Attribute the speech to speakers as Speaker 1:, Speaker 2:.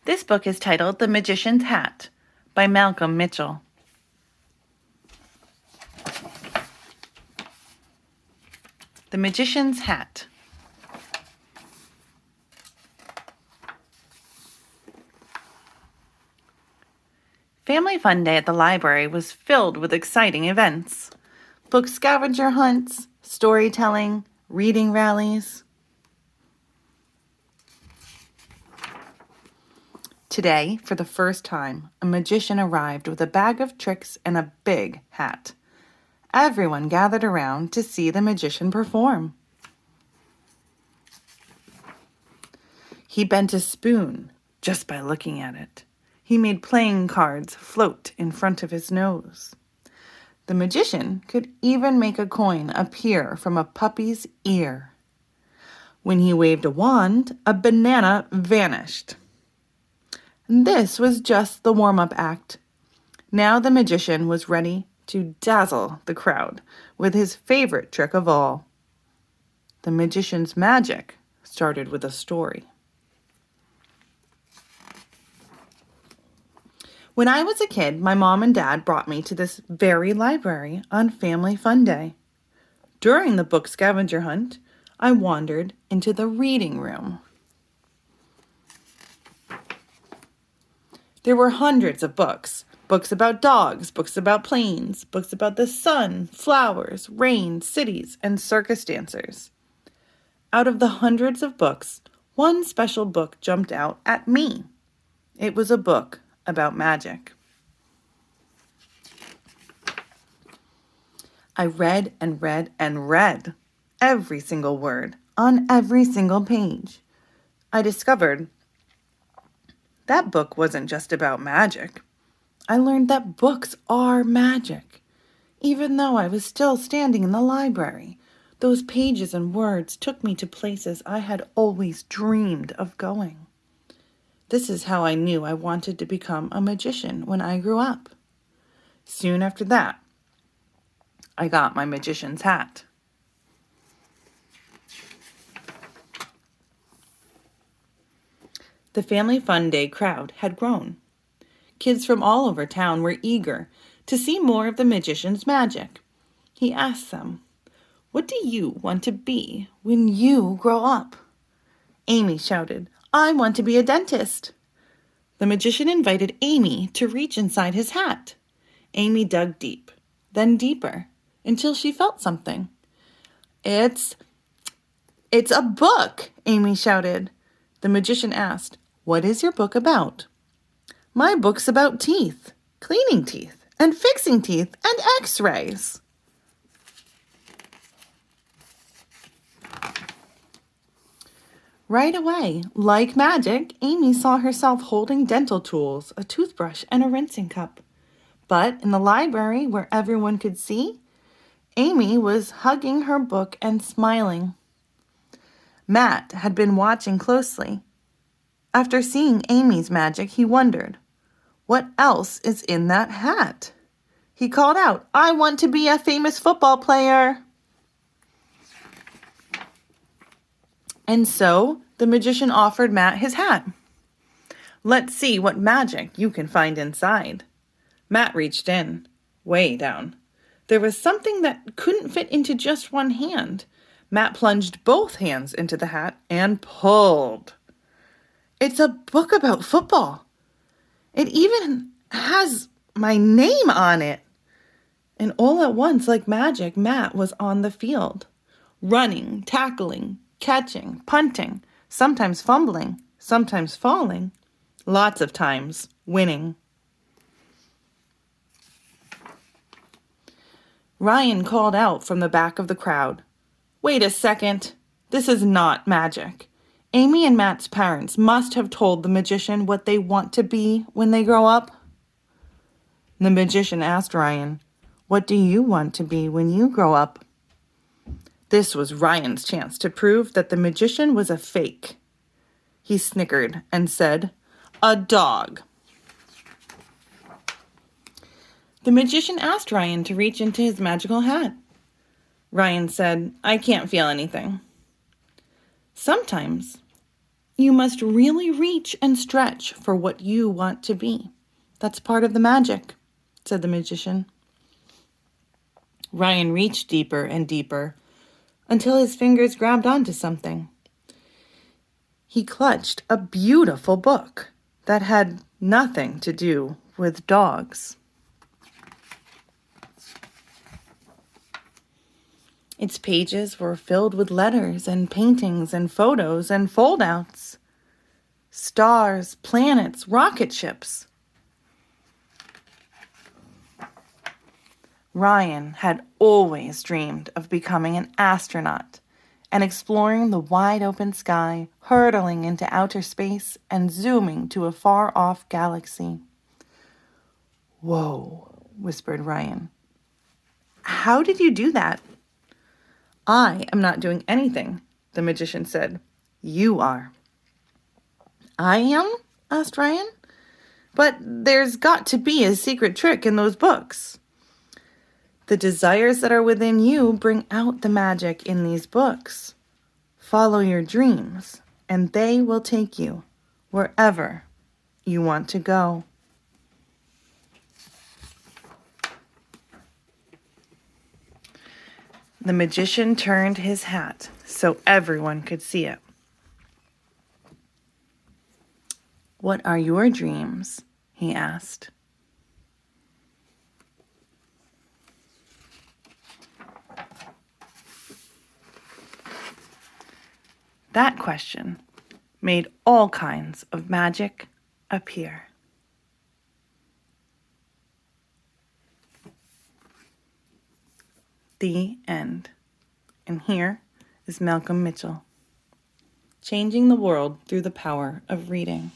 Speaker 1: This book is titled The Magician's Hat by Malcolm Mitchell. The Magician's Hat. Family Fun Day at the library was filled with exciting events. Book scavenger hunts, storytelling, reading rallies. Today, for the first time, a magician arrived with a bag of tricks and a big hat. Everyone gathered around to see the magician perform. He bent a spoon just by looking at it. He made playing cards float in front of his nose. The magician could even make a coin appear from a puppy's ear. When he waved a wand, a banana vanished. This was just the warm-up act. Now the magician was ready to dazzle the crowd with his favorite trick of all. The magician's magic started with a story. When I was a kid, my mom and dad brought me to this very library on Family Fun Day. During the book scavenger hunt, I wandered into the reading room. There were hundreds of books. Books about dogs, books about planes, books about the sun, flowers, rain, cities, and circus dancers. Out of the hundreds of books, one special book jumped out at me. It was a book about magic. I read and read and read every single word on every single page. I discovered that book wasn't just about magic. I learned that books are magic. Even though I was still standing in the library, those pages and words took me to places I had always dreamed of going. This is how I knew I wanted to become a magician when I grew up. Soon after that, I got my magician's hat. The Family Fun Day crowd had grown. Kids from all over town were eager to see more of the magician's magic. He asked them, "What do you want to be when you grow up?" Amy shouted, "I want to be a dentist." The magician invited Amy to reach inside his hat. Amy dug deep, then deeper, until she felt something. It's a book," Amy shouted. The magician asked, "What is your book about?" "My book's about teeth, cleaning teeth, and fixing teeth, and x-rays." Right away, like magic, Amy saw herself holding dental tools, a toothbrush, and a rinsing cup. But in the library, where everyone could see, Amy was hugging her book and smiling. Matt had been watching closely. After seeing Amy's magic, he wondered, what else is in that hat? He called out, "I want to be a famous football player." And so the magician offered Matt his hat. "Let's see what magic you can find inside." Matt reached in, way down. There was something that couldn't fit into just one hand. Matt plunged both hands into the hat and pulled. It's a book about football. It even has my name on it. And all at once, like magic, Matt was on the field, running, tackling, catching, punting, sometimes fumbling, sometimes falling, lots of times winning. Ryan called out from the back of the crowd, "Wait a second, this is not magic. Amy and Matt's parents must have told the magician what they want to be when they grow up." The magician asked Ryan, "What do you want to be when you grow up?" This was Ryan's chance to prove that the magician was a fake. He snickered and said, "A dog." The magician asked Ryan to reach into his magical hat. Ryan said, "I can't feel anything." Sometimes You must really reach and stretch for what you want to be. That's part of the magic, said the magician. Ryan reached deeper and deeper until his fingers grabbed onto something. He clutched a beautiful book that had nothing to do with dogs. Its pages were filled with letters and paintings and photos and foldouts. Stars, planets, rocket ships. Ryan had always dreamed of becoming an astronaut and exploring the wide-open sky, hurtling into outer space and zooming to a far-off galaxy. "Whoa," whispered Ryan. "How did you do that?" "I am not doing anything," the magician said. "You are." "I am?" asked Ryan. "But there's got to be a secret trick in those books." "The desires that are within you bring out the magic in these books. Follow your dreams, and they will take you wherever you want to go." The magician turned his hat so everyone could see it. "What are your dreams?" he asked. That question made all kinds of magic appear. The end. And here is Malcolm Mitchell, changing the world through the power of reading.